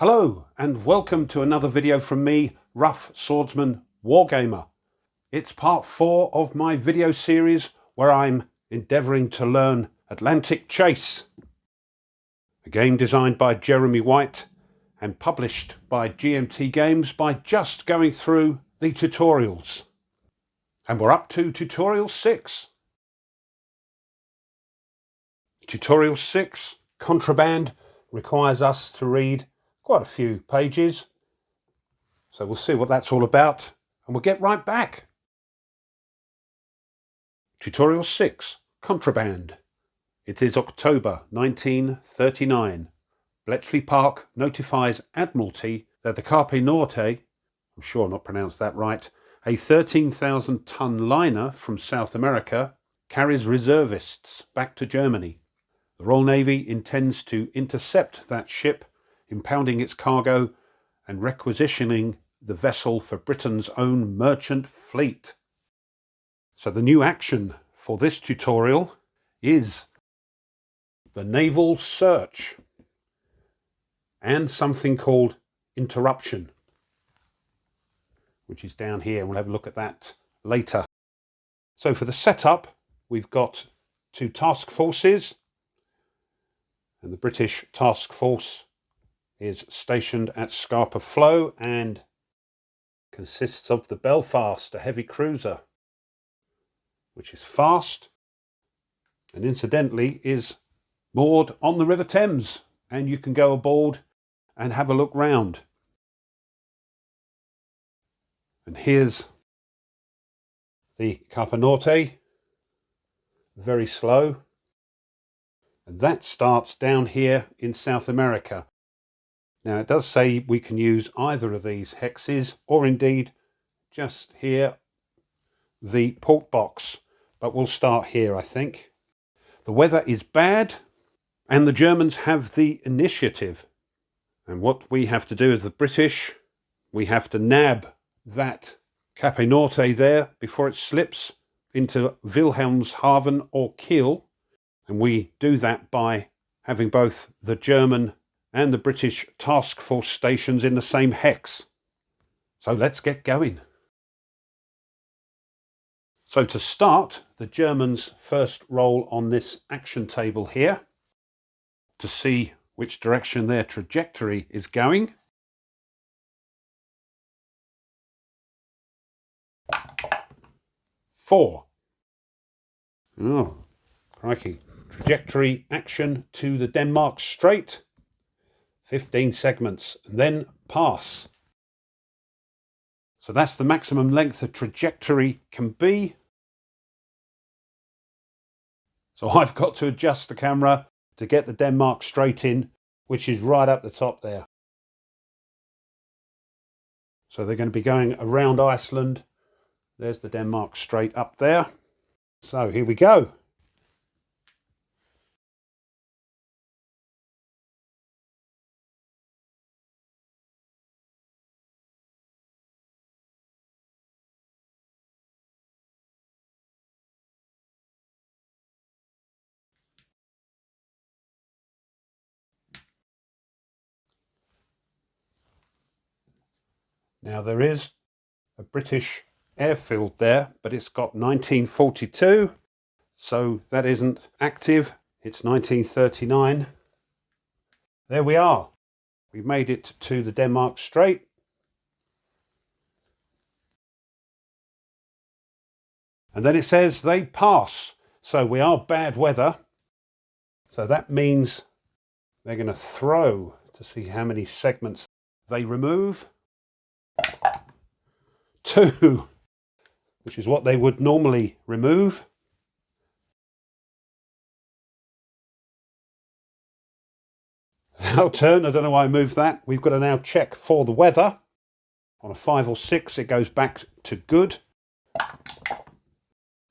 Hello and welcome to another video from me, Rough Swordsman Wargamer. It's part 4 of my video series where I'm endeavouring to learn Atlantic Chase, a game designed by Jeremy White and published by GMT Games by just going through the tutorials. And we're up to Tutorial 6. Tutorial 6, Contraband, requires us to read quite a few pages, so we'll see what that's all about and we'll get right back. Tutorial 6, Contraband. It is October 1939. Bletchley Park notifies Admiralty that the Carpe Norte, I'm sure I've not pronounced that right, a 13,000-ton liner from South America, carries reservists back to Germany. The Royal Navy intends to intercept that ship, impounding its cargo and requisitioning the vessel for Britain's own merchant fleet. So the new action for this tutorial is the Naval Search and something called Interruption, which is down here, and we'll have a look at that later. So for the setup, we've got 2 task forces, and the British task force is stationed at Scapa Flow and consists of the Belfast, a heavy cruiser, which is fast and incidentally is moored on the River Thames, and you can go aboard and have a look round. And here's the Carpe Norte, very slow, and that starts down here in South America. Now it does say we can use either of these hexes, or indeed just here the port box, but we'll start here I think. The weather is bad and the Germans have the initiative, and what we have to do as the British, we have to nab that Carpe Norte there before it slips into Wilhelmshaven or Kiel, and we do that by having both the German and the British task force stations in the same hex. So let's get going. So to start, the Germans first roll on this action table here to see which direction their trajectory is going. Four. Oh, crikey. Trajectory action to the Denmark Strait. 15 segments, and then pass. So that's the maximum length a trajectory can be. So I've got to adjust the camera to get the Denmark Strait in, which is right up the top there. So they're going to be going around Iceland. There's the Denmark Strait up there. So here we go. Now there is a British airfield there, but it's got 1942, so that isn't active. It's 1939. There we are. We've made it to the Denmark Strait. And then it says they pass. So we are bad weather. So that means they're going to throw to see how many segments they remove. 2, which is what they would normally remove. Now turn, I don't know why I moved that. We've got to now check for the weather. On a 5 or 6, it goes back to good.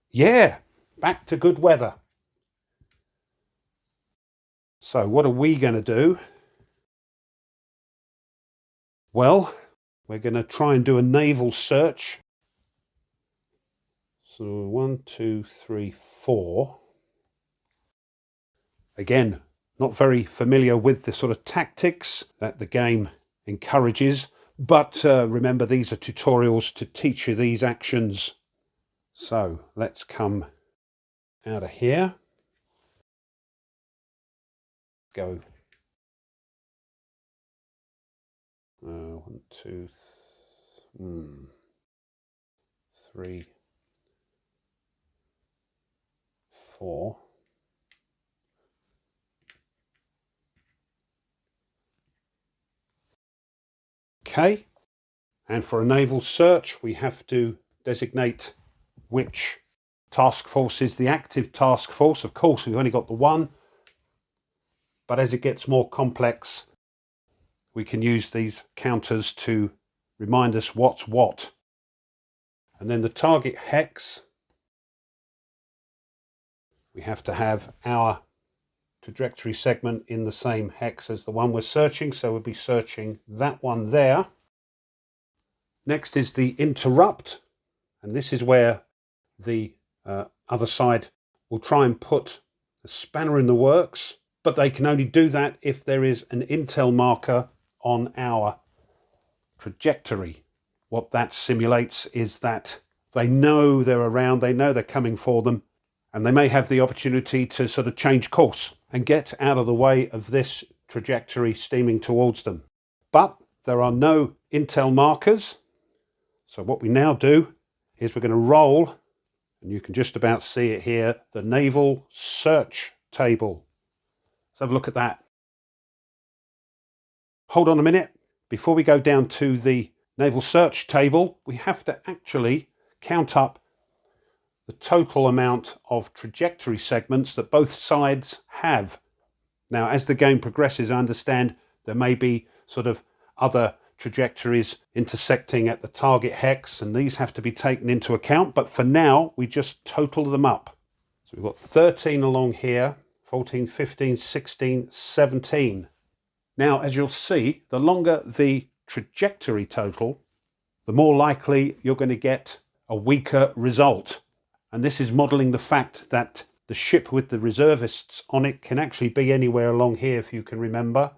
Yeah, back to good weather. So what are we going to do? Well, we're going to try and do a naval search. So 1, 2, 3, 4. Again, not very familiar with the sort of tactics that the game encourages. But remember, these are tutorials to teach you these actions. So let's come out of here. Go. 1, 2, 3, 4. Okay. And for a naval search, we have to designate which task force is the active task force. Of course, we've only got the one, but as it gets more complex, we can use these counters to remind us what's what. And then the target hex, we have to have our trajectory segment in the same hex as the one we're searching, so we'll be searching that one there. Next is the interrupt, and this is where the other side will try and put a spanner in the works, but they can only do that if there is an intel marker on our trajectory. What that simulates is that they know they're around, they know they're coming for them, and they may have the opportunity to sort of change course and get out of the way of this trajectory steaming towards them. But there are no intel markers, so what we now do is we're going to roll, and you can just about see it here, the Naval Search table. Let's have a look at that. Hold on a minute. Before we go down to the Naval Search table, we have to actually count up the total amount of trajectory segments that both sides have. Now, as the game progresses, I understand there may be sort of other trajectories intersecting at the target hex, and these have to be taken into account, but for now we just total them up. So we've got 13 along here, 14, 15, 16, 17. Now, as you'll see, the longer the trajectory total, the more likely you're going to get a weaker result. And this is modelling the fact that the ship with the reservists on it can actually be anywhere along here, if you can remember.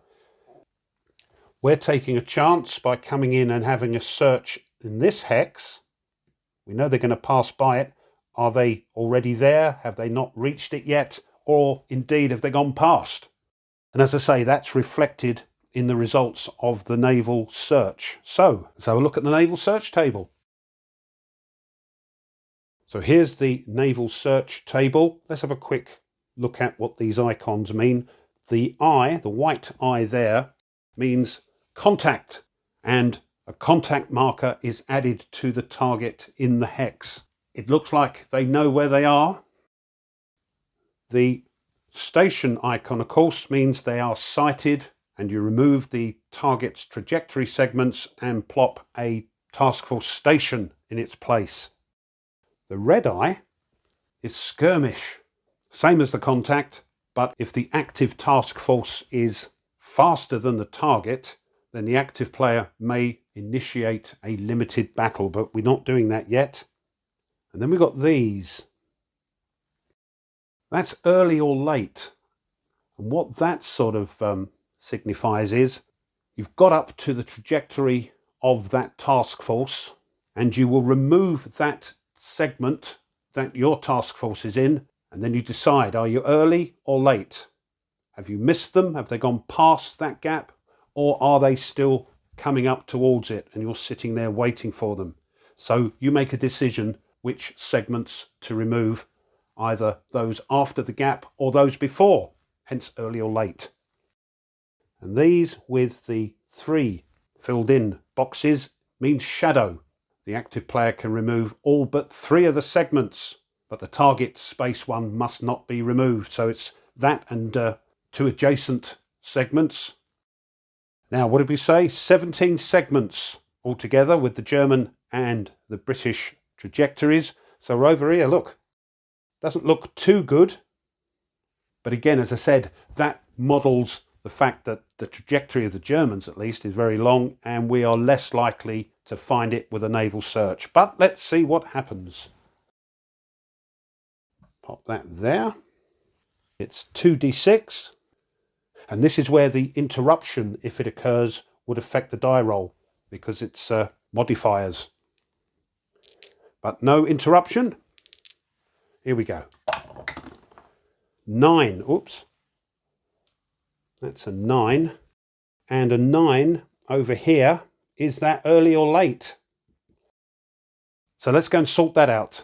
We're taking a chance by coming in and having a search in this hex. We know they're going to pass by it. Are they already there? Have they not reached it yet? Or indeed, have they gone past? And as I say, that's reflected in the results of the Naval Search. So let's have a look at the Naval Search table. So here's the Naval Search table. Let's have a quick look at what these icons mean. The eye, the white eye there, means contact, and a contact marker is added to the target in the hex. It looks like they know where they are. The station icon, of course, means they are sighted, and you remove the target's trajectory segments and plop a task force station in its place. The red eye is skirmish, same as the contact, but if the active task force is faster than the target, then the active player may initiate a limited battle, but we're not doing that yet. And then we've got these. That's early or late. And what that sort of signifies is you've got up to the trajectory of that task force, and you will remove that segment that your task force is in, and then you decide, are you early or late? Have you missed them? Have they gone past that gap? Or are they still coming up towards it and you're sitting there waiting for them? So you make a decision which segments to remove, either those after the gap or those before, hence early or late. And these with the 3 filled in boxes means shadow. The active player can remove all but 3 of the segments, but the target space one must not be removed. So it's that and 2 adjacent segments. Now, what did we say? 17 segments altogether with the German and the British trajectories. So we're over here, look, doesn't look too good. But again, as I said, that models the fact that the trajectory of the Germans, at least, is very long, and we are less likely to find it with a naval search. But let's see what happens. Pop that there. It's 2d6. And this is where the interruption, if it occurs, would affect the die roll because it's modifiers. But no interruption. Here we go. 9. Oops. That's a 9. And a 9 over here. Is that early or late? So let's go and sort that out.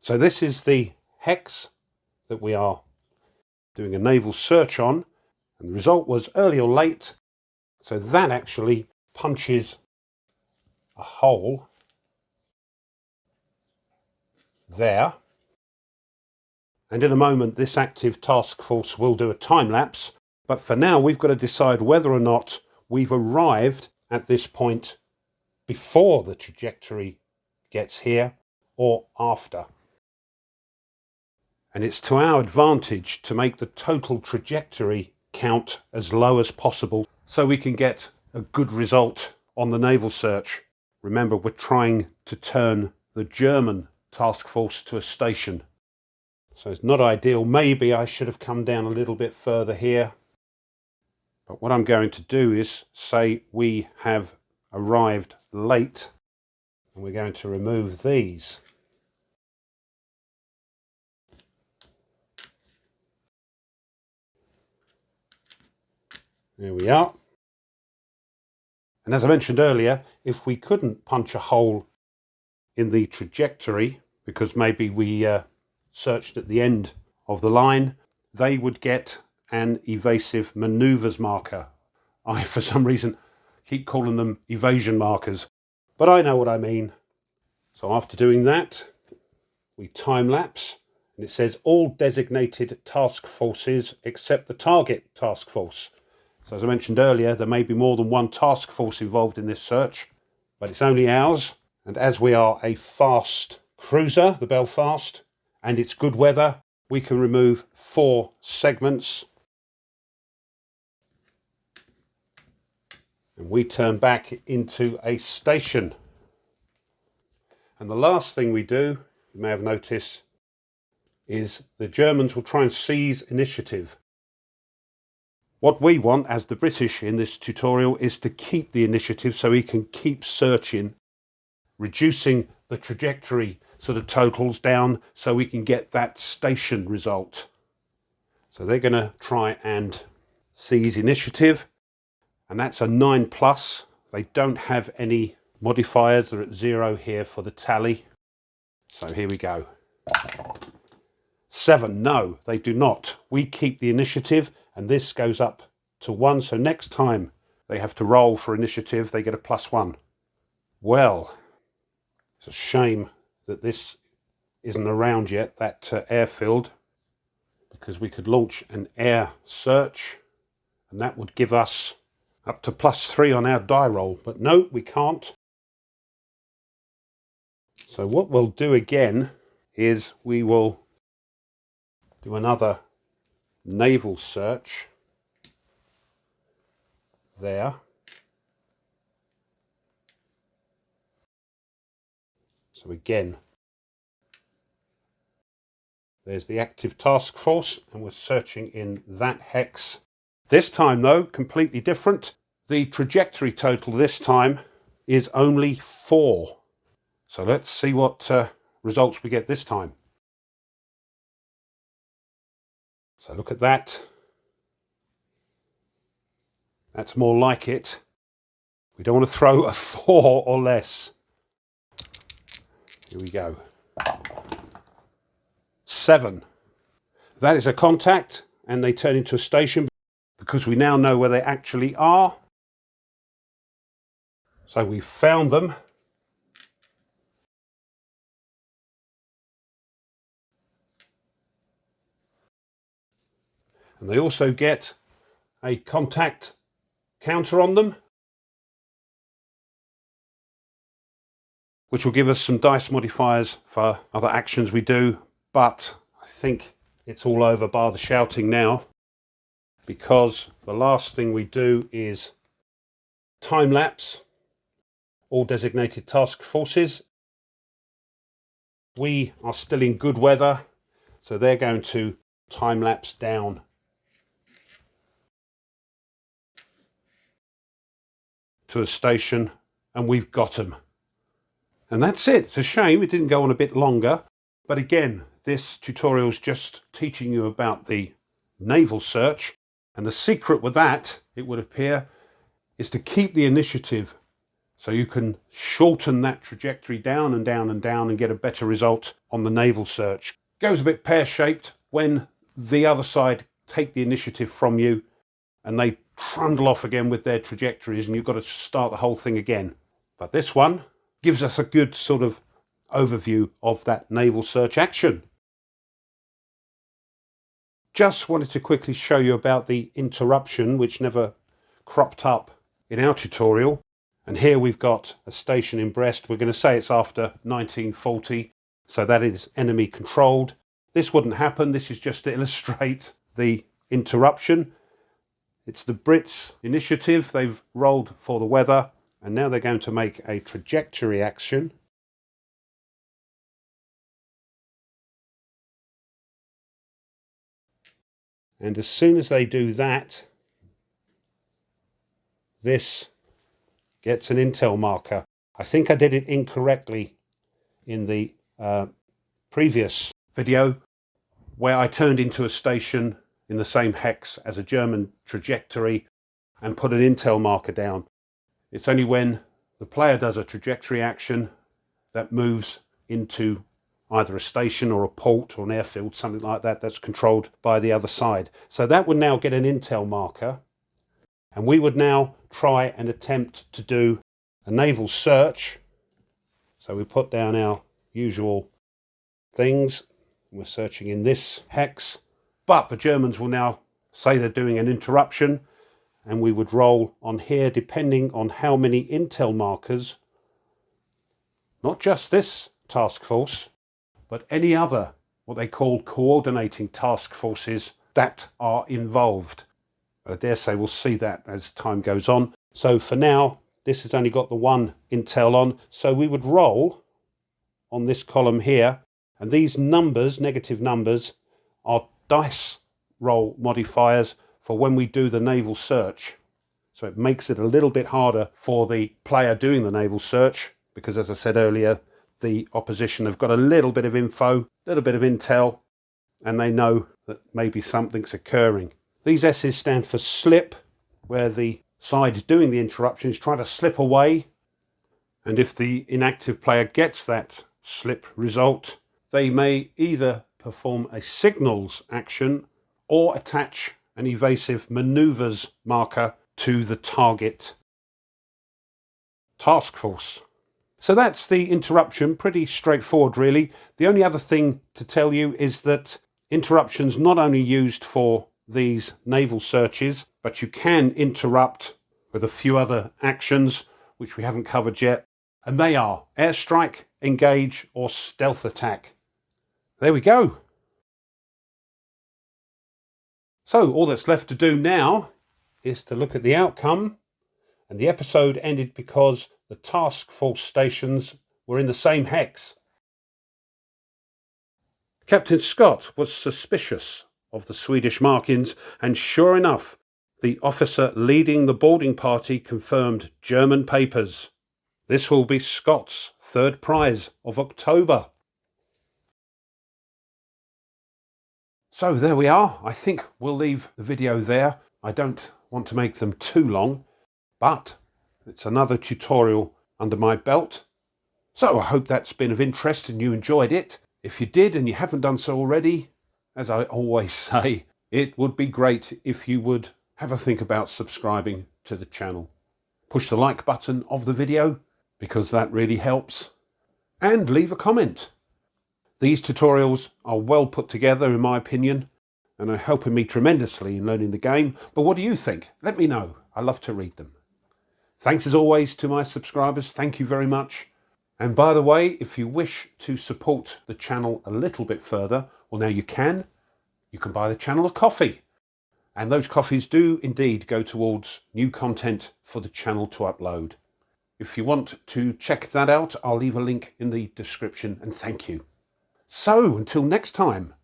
So this is the hex that we are doing a naval search on. And the result was early or late. So that actually punches a hole there. And in a moment, this active task force will do a time lapse. But for now, we've got to decide whether or not we've arrived at this point before the trajectory gets here or after. And it's to our advantage to make the total trajectory count as low as possible so we can get a good result on the naval search. Remember, we're trying to turn the German task force to a station. So it's not ideal. Maybe I should have come down a little bit further here. But what I'm going to do is say we have arrived late, and we're going to remove these. There we are. And as I mentioned earlier, if we couldn't punch a hole in the trajectory, because maybe we searched at the end of the line, they would get an evasive manoeuvres marker. I, for some reason, keep calling them evasion markers, but I know what I mean. So after doing that, we time lapse, and it says all designated task forces except the target task force. So as I mentioned earlier, there may be more than one task force involved in this search, but it's only ours. And as we are a fast cruiser, the Belfast, and it's good weather, we can remove 4 segments. And we turn back into a station. And the last thing we do, you may have noticed, is the Germans will try and seize initiative. What we want as the British in this tutorial is to keep the initiative so we can keep searching, reducing the trajectory sort of totals down so we can get that station result. So they're going to try and seize initiative, and that's a 9+. They don't have any modifiers. They're at 0 here for the tally. So here we go. 7. No, they do not. We keep the initiative, and this goes up to 1. So next time they have to roll for initiative, they get a +1. Well, it's a shame that this isn't around yet, that airfield, because we could launch an air search, and that would give us up to +3 on our die roll. But no, we can't. So what we'll do again is we will do another naval search there. So again, there's the active task force, and we're searching in that hex. This time though, completely different. The trajectory total this time is only 4. So let's see what results we get this time. So look at that. That's more like it. We don't want to throw a 4 or less. Here we go. 7. That is a contact, and they turn into a station because we now know where they actually are. So we've found them. And they also get a contact counter on them, which will give us some dice modifiers for other actions we do. But I think it's all over bar the shouting now, because the last thing we do is time lapse all designated task forces. We are still in good weather, so they're going to time lapse down. to a station and we've got them. And that's it. It's a shame it didn't go on a bit longer. But again, this tutorial is just teaching you about the Naval Search. And the secret with that, it would appear, is to keep the initiative so you can shorten that trajectory down and down and down and get a better result on the Naval Search. Goes a bit pear-shaped when the other side take the initiative from you and they trundle off again with their trajectories and you've got to start the whole thing again. But this one gives us a good sort of overview of that Naval Search action. Just wanted to quickly show you about the interruption, which never cropped up in our tutorial. And here we've got a station in Brest. We're going to say it's after 1940, so that is enemy controlled. This wouldn't happen. This is just to illustrate the interruption. It's the Brits' initiative. They've rolled for the weather, and now they're going to make a trajectory action. And as soon as they do that, this gets an intel marker. I think I did it incorrectly in the previous video where I turned into a station in the same hex as a German trajectory and put an intel marker down. It's only when the player does a trajectory action that moves into either a station or a port or an airfield, something like that, that's controlled by the other side. So that would now get an intel marker, and we would now try and attempt to do a naval search. So we put down our usual things. We're searching in this hex, but the Germans will now say they're doing an interruption, and we would roll on here depending on how many intel markers, not just this task force, but any other, what they call coordinating task forces that are involved. But I dare say we'll see that as time goes on. So for now, this has only got the one intel on. So we would roll on this column here. And these numbers, negative numbers, are dice roll modifiers for when we do the naval search. So it makes it a little bit harder for the player doing the naval search, because as I said earlier, the opposition have got a little bit of info, a little bit of intel, and they know that maybe something's occurring. These S's stand for slip, where the side doing the interruption is trying to slip away, and if the inactive player gets that slip result, they may either perform a signals action or attach an evasive maneuvers marker to the target task force. So that's the interruption, pretty straightforward really. The only other thing to tell you is that interruption's not only used for these naval searches, but you can interrupt with a few other actions which we haven't covered yet, and they are airstrike, engage, or stealth attack. There we go. So all that's left to do now is to look at the outcome, and the episode ended because the task force stations were in the same hex. Captain Scott was suspicious of the Swedish markings, and sure enough, the officer leading the boarding party confirmed German papers. This will be Scott's third prize of October. So there we are. I think we'll leave the video there. I don't want to make them too long, but it's another tutorial under my belt. So I hope that's been of interest and you enjoyed it. If you did and you haven't done so already, as I always say, it would be great if you would have a think about subscribing to the channel. Push the like button of the video, because that really helps, and leave a comment. These tutorials are well put together in my opinion, and are helping me tremendously in learning the game. But what do you think? Let me know. I love to read them. Thanks as always to my subscribers. Thank you very much. And by the way, if you wish to support the channel a little bit further, well now you can. You can buy the channel a coffee. And those coffees do indeed go towards new content for the channel to upload. If you want to check that out, I'll leave a link in the description, and thank you. So until next time,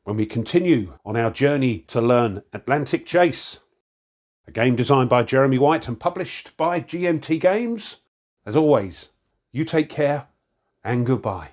when we continue on our journey to learn Atlantic Chase. A game designed by Jeremy White and published by GMT Games. As always, you take care and goodbye.